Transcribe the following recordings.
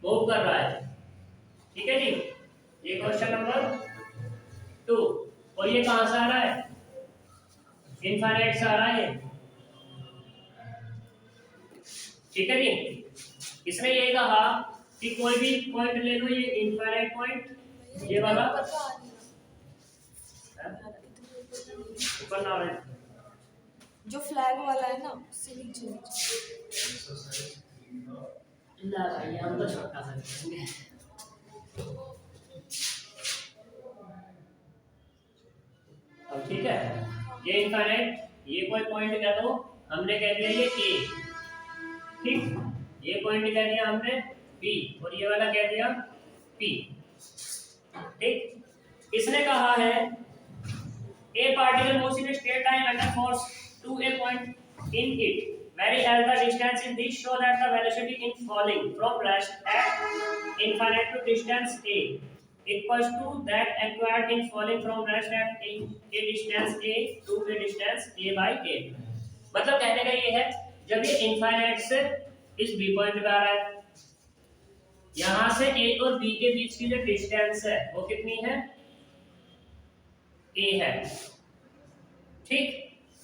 Move कर रहा है। ठीक है जी, ये क्वेश्चन नंबर 2। और ये कहां से आ रहा है? इनफाइनाइट से आ रहा है ये। ठीक है जी, इसने ये कहा कि कोई भी पॉइंट ले लो, ये इनफाइनाइट पॉइंट ये वाला ऊपर ना है, जो फ्लैग वाला है ना उससे नीचे ला भाई हम तो छोटा सा करेंगे। अब ठीक है, ये इनफाइनाइट, ये कोई पॉइंट कह दो, हमने कह दिया ये ए, ठीक, ये पॉइंट कह दिया हमने बी, और ये वाला कह दिया पी। ठीक, इसने कहा है a particle moves in a straight line under force to a point in it, vary as the distance in this, show that the velocity in falling from rest at infinite to distance a equals to that acquired in falling from rest at a distance a to a distance a by a। मतलब कहने का ये है, जब ये infinite से इस B point पे आ रहा है, यहां से a और b के बीच की जो डिस्टेंस है वो कितनी है? a है। ठीक,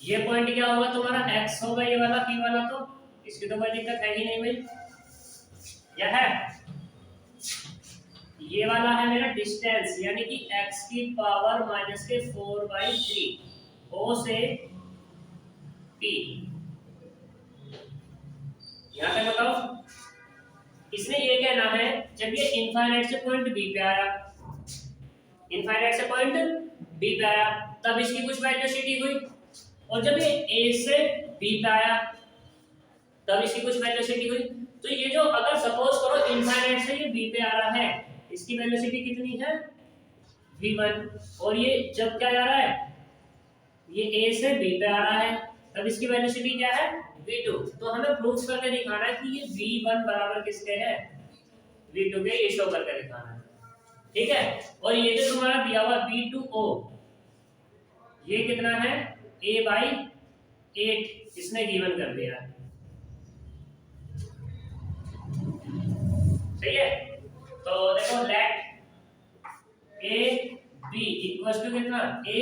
ये पॉइंट क्या होगा तुम्हारा? x होगा, ये वाला p वाला, तो इसकी तो कोई दिक्कत है ही नहीं भाई, क्या है? ये वाला है मेरा डिस्टेंस, यानी कि x की पावर माइनस के 4/3 o से p। यहां तक बताओ, इसने ये कहना है जब ये इनफाइनाइट से पॉइंट b पे आया, इनफाइनाइट से पॉइंट b पे आया, तब इसकी कुछ वेलोसिटी हुई, और जब ये a से b पे आया तब इसकी कुछ वेलोसिटी हुई। तो ये जो, अगर सपोज करो इनफाइनाइट से ये b पे आ रहा है, इसकी वेलोसिटी कितनी है? v1, और ये जब क्या जा रहा है, ये a से b पे आ रहा है, तब इसकी वेलोसिटी क्या है? v2। तो हमें प्रूफ करके दिखाना है कि ये v1 बराबर किसके है? v2 के, ये शो करके दिखाना है। ठीक है, और ये जो तुम्हारा दिया हुआ v2o, ये कितना है? a/8 इसने गिवन कर दिया है। सही है, तो देखो let a b equals to कितना? a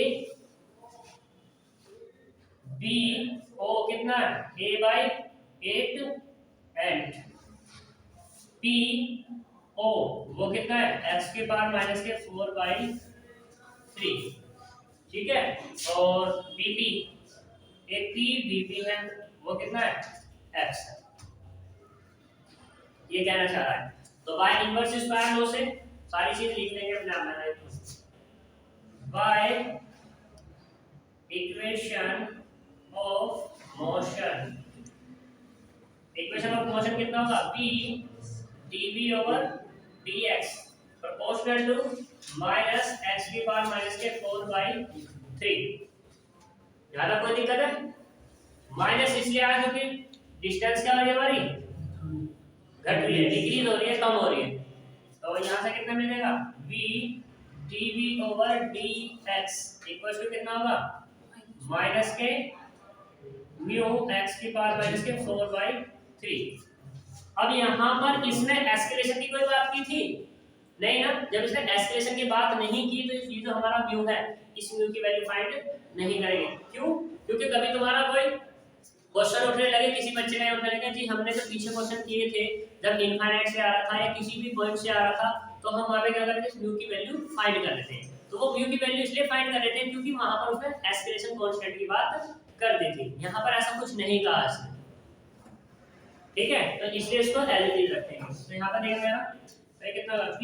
b o कितना? a/8 एंड p o वो कितना है? x के पावर माइनस के 4/3। ठीक है, और bp, एक p bp है, वो कितना है? x है। ये कहना चाह रहा है, तो बाय इनवर्स स्क्वायर लॉ से सारी चीज लिख लेंगे अपने आप में। By equation of motion, equation of motion कितना होगा? p dv over dx proportional to minus x की पावर माइनस के 4/3। ज्यादा कोई दिक्कत है? माइनस इसलिए आया क्योंकि डिस्टेंस क्या हो रही है हमारी? घट रही है, डिक्रीज हो रही है, कम हो रही है। तो यहां से कितना मिलेगा? v dv over dx equal to कितना होगा? माइनस के म्यू x की पावर माइनस के 4/3। अब यहाँ पर इसने एस्केलेशन की कोई बात की थी नहीं ना? जब इसने एस्केलेशन की बात नहीं की तो ये जो हमारा म्यू है, इस म्यू की वैल्यू फाइंड नहीं करेंगे। क्यों? क्योंकि कभी तुम्हारा कोई क्वेश्चन उठने लगे, किसी बच्चे ने उठने लगे जी हमने जो पीछे क्वेश्चन किए थे जब इनफाइनाइट से आ रहा था या किसी भी पॉइंट से आ रहा था, तो हम वहां पे क्या करते थे? म्यू की वैल्यू फाइंड कर लेते हैं। तो वो म्यू की वैल्यू इसलिए फाइंड कर लेते हैं क्योंकि वहां पर उसने एस्केलेशन कांस्टेंट की बात कर दी थी। यहाँ पर ऐसा कुछ नहीं कहा इसने। ठीक है, तो इसलिए इसको एलिमेंट रखेंगे। तो यहाँ पर देखो मेरा तो कितना होगा? p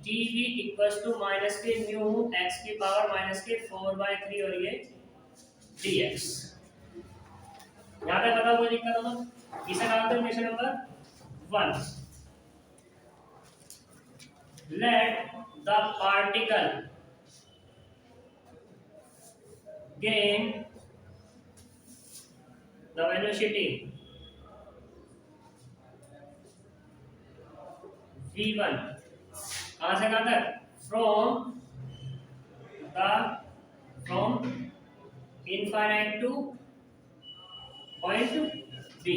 dv equals to minus K mu x की पावर माइनस के 4/3 और ये dx। यहाँ पे बताओ कोई दिक्कत हो तो इसे डाल दो question number 1। Let the particle gain the velocity v1 कहां से कहां तक? From infinite to point b,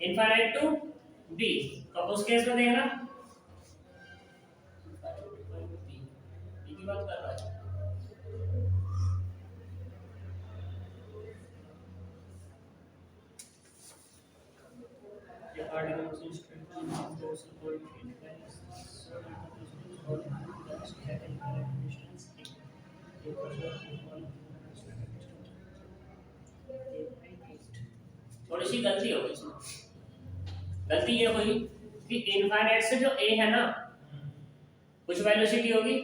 infinite to D. तो उस केस में देखना की बात कर रहा है। थोड़ी सी गलती हो गई इसमें। गलती ये हुई कि इनफाइनाइट से जो ए है ना, कुछ वेलोसिटी होगी,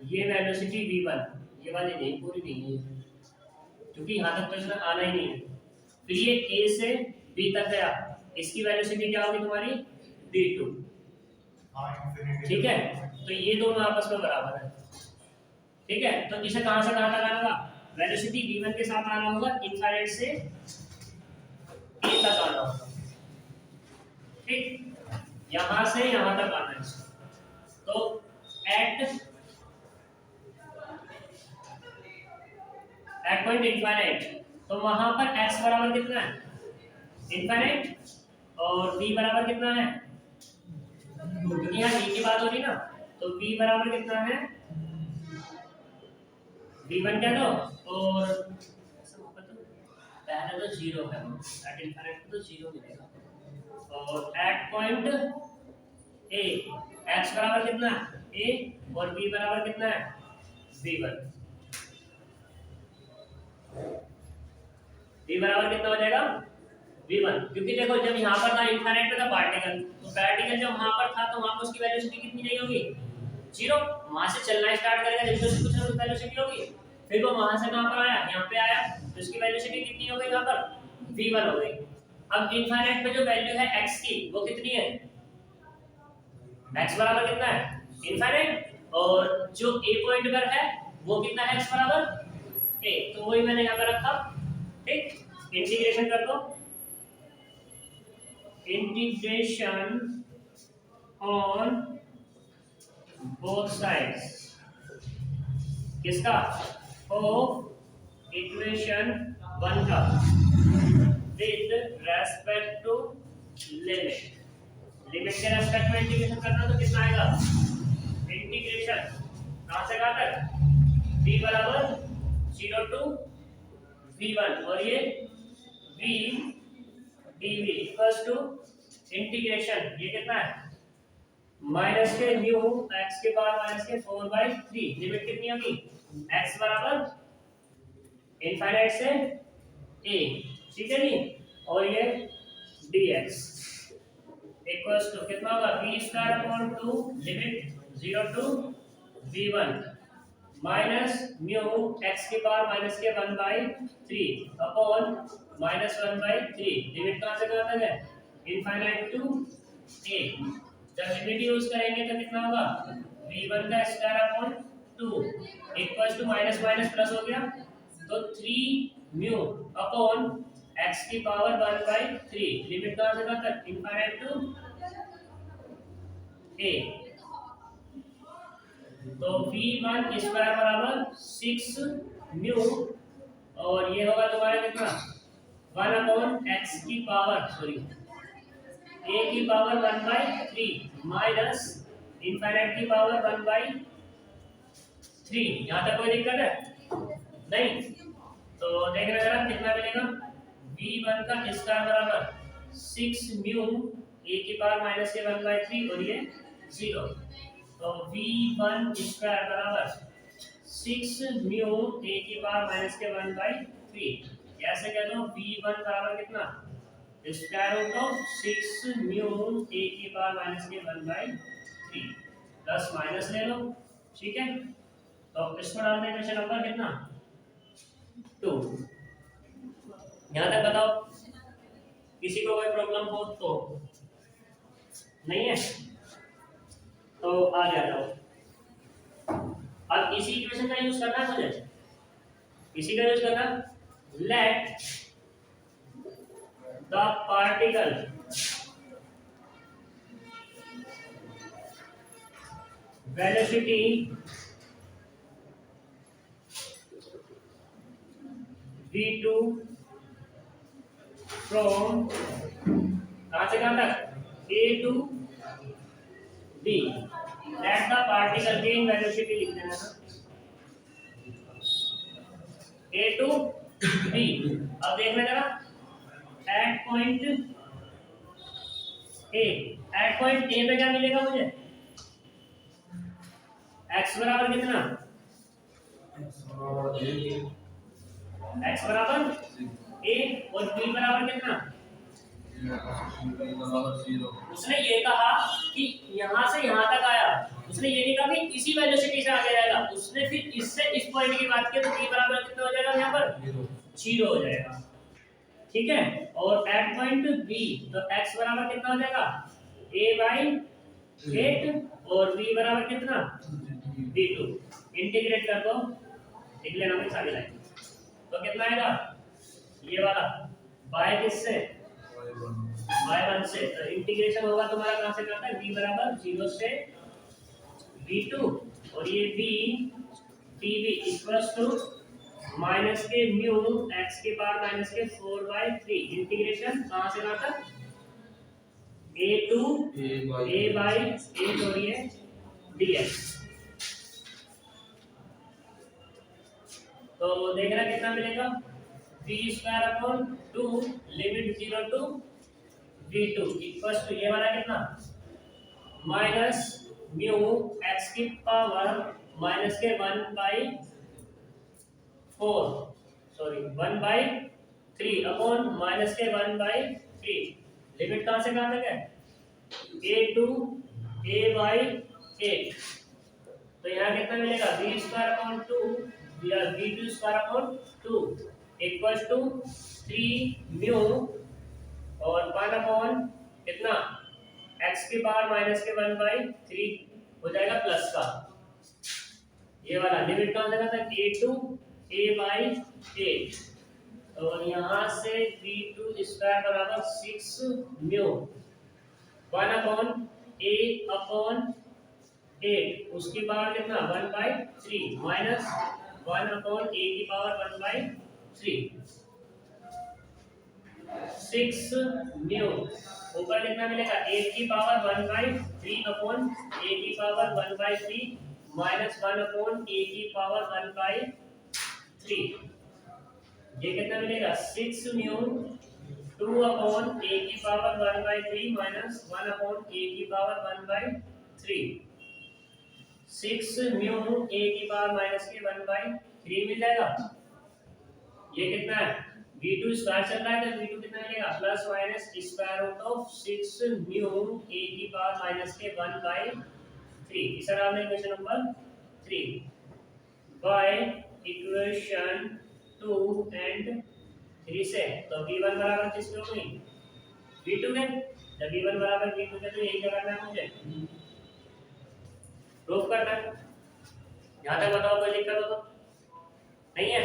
ये वेलोसिटी v1, ये वाली नहीं, पूरी नहीं है क्योंकि यहाँ तक प्रश्न आना ही नहीं है। फिर ये a से b तक गया, इसकी वेलोसिटी क्या होगी तुम्हारी v2। ठीक है, तो ये दोनों आपस में बराबर है। ठीक है, तो इसे कहां से कहां तक आना होगा, वेलोसिटी v1 के साथ आना होगा, इनफाइनाइट से a तक आना होगा। ठीक, यहां से यहां तक आना है। तो एट पॉइंट इनफाइनाइट, तो वहां पर x बराबर कितना है, इनफाइनाइट, और v बराबर कितना है, क्योंकि यहाँ v की बात हो रही ना, तो v बराबर कितना है, v1 कह दो, और पहले तो 0 है, एट इनफाइनाइट तो 0 मिलेगा, और एट पॉइंट a x बराबर कितना है a, और v बराबर कितना है v1। v बराबर कितना हो जाएगा v1, क्योंकि देखो जब यहाँ पर था इनफाइनाइट पे था पार्टिकल, तो पार्टिकल जब वहां पर था तो वहां पर उसकी वेलोसिटी कितनी नहीं होगी 0, वहां से चलना स्टार्ट करेगा जब से कुछ ना कुछ वेलोसिटी होगी, फिर वो वहां से कहां पर आया, यहाँ पे आया, तो इसकी वेलोसिटी कितनी हो गई, यहाँ पर v1 हो गई। अब इनफाइनाइट पे जो वैल्यू है x की वो कितनी है, x बराबर कितना है इनफाइनाइट, और जो a पॉइंट पर है वो कितना है x बराबर a, तो वही मैंने यहाँ पे रखा। ठीक, इंटीग्रेशन कर दो, इंटीग्रेशन ऑन बोथ साइड्स, किसका, ऑफ इक्वेशन 1 का, with respect to limit, limit के रेस्पेक्ट में इंटीग्रेशन करना, तो कितना आएगा, इंटीग्रेशन कहां से कहां तक, v बराबर 0 टू v1, और ये v dv equals to integration, ये कितना है, माइनस के न्यू x के पावर माइनस के 4/3, लिमिट कितनी होगी, x बराबर इनफाइनाइट से a, ठीक है नहीं, और ये dx इक्वल्स टू कितना होगा, v²/2 limit 0 to v1 minus mu x की पावर माइनस के 1/3 अपॉन माइनस 1/3, लिमिट कहां से कहां तक है, इनफाइनाइट टू a। जब लिमिट यूज करेंगे तो कितना होगा, v1 का square upon 2 equals to minus minus plus हो गया, तो 3 म्यू अपॉन x की पावर 1/3, लिमिट कहां से कहां तक, इनफाइनाइट टू a। तो v1 स्क्वायर बराबर 6 म्यू, और ये होगा तुम्हारा कितना, 1 अपॉन x की पावर a की पावर 1/3 माइनस इनफाइनाइट की पावर 1/3। यहाँ तक कोई दिक्कत है नहीं, तो देखना जरा कितना मिलेगा, v1 का स्क्वायर बराबर 6 म्यू a की पावर माइनस के 1/3, और ये 0, तो v1 स्क्वायर बराबर 6 म्यू a की पावर माइनस के 1/3, ऐसे कह दो v1 बराबर कितना, square root of 6 mu a की पावर माइनस के 1/3, प्लस माइनस ले लो, ठीक है, तो इसको डाल दें क्वेश्चन नंबर कितना 2। यहाँ तक बताओ, किसी को कोई प्रॉब्लम हो तो नहीं है, तो आ जाओ। अब इसी इक्वेशन का यूज करना है मुझे, इसी का यूज करना, late the particle velocity v2 from कहां से कहां तक, A to B let the particle gain velocity लिख देना ना A to B। अब देखना जरा एट पॉइंट A पे क्या मिलेगा मुझे x बराबर कितना x बराबर a और b बराबर कितना उसने ये कहा कि यहाँ से यहाँ तक आया उसने ये नहीं कहा कि इसी वेलोसिटी से आगे जाएगा उसने फिर इससे इस पॉइंट की बात की तो b बराबर कितना हो जाएगा यहाँ पर 0 हो जाएगा ठीक है और एट पॉइंट b तो x बराबर कितना हो जाएगा a बाई 8 और b बराबर कितना b2 इंटीग्रेट कर दो लिख लेना मैं सारी लाइन तो कितना आएगा ये वाला बाय किससे बाय 1 से तो इंटीग्रेशन होगा तुम्हारा कहां से करता है b बराबर 0 से b2 और ये b dv equals to minus K mu x के पावर माइनस के 4/3 इंटीग्रेशन कहां से कहां तक a to a बाई 8 और ये dx तो देखना कितना मिलेगा v² 2 limit 0 to v2 equals to ये वाला कितना माइनस म्यू x की पावर माइनस के 1/4 सॉरी 1/3 अपॉन माइनस के 1/3 लिमिट कहां से कहां तक है a टू a बाई 8 तो यहाँ कितना मिलेगा v² 2 या v2² 2 इक्वल्स टू 3 म्यू और 1 अपॉन कितना x की पावर माइनस के 1/3 हो जाएगा प्लस का ये वाला लिमिट कहां से था a टू a बाई 8 और यहाँ से v2² बराबर 6 म्यू 1 अपॉन a अपॉन 8 उसकी पावर कितना 1/3 माइनस 1 अपॉन a की पावर 1/3 6 म्यू ऊपर कितना मिलेगा 8 की पावर 1/3 अपॉन a की पावर 1/3 माइनस 1 अपॉन a की पावर 1/3 ये कितना मिलेगा 6 म्यू 2 अपॉन a की पावर 1/3 माइनस 1 अपॉन a की पावर 1/3 6 म्यू a की पावर माइनस के 1/3 मिल जाएगा ये कितना है v2 स्क्वायर चल रहा है तो v2 कितना मिलेगा plus minus square root of 6 mu a की पावर माइनस के 1/3 इस तरह हमने equation number 3 by equation 2 and 3 से तो v1 बराबर किसके हो गई v2 के जब v1 बराबर v2 के तो यही जगह करना है मुझे प्रूफ करना है यहां तक बताओ कोई दिक्कत हो तो नहीं है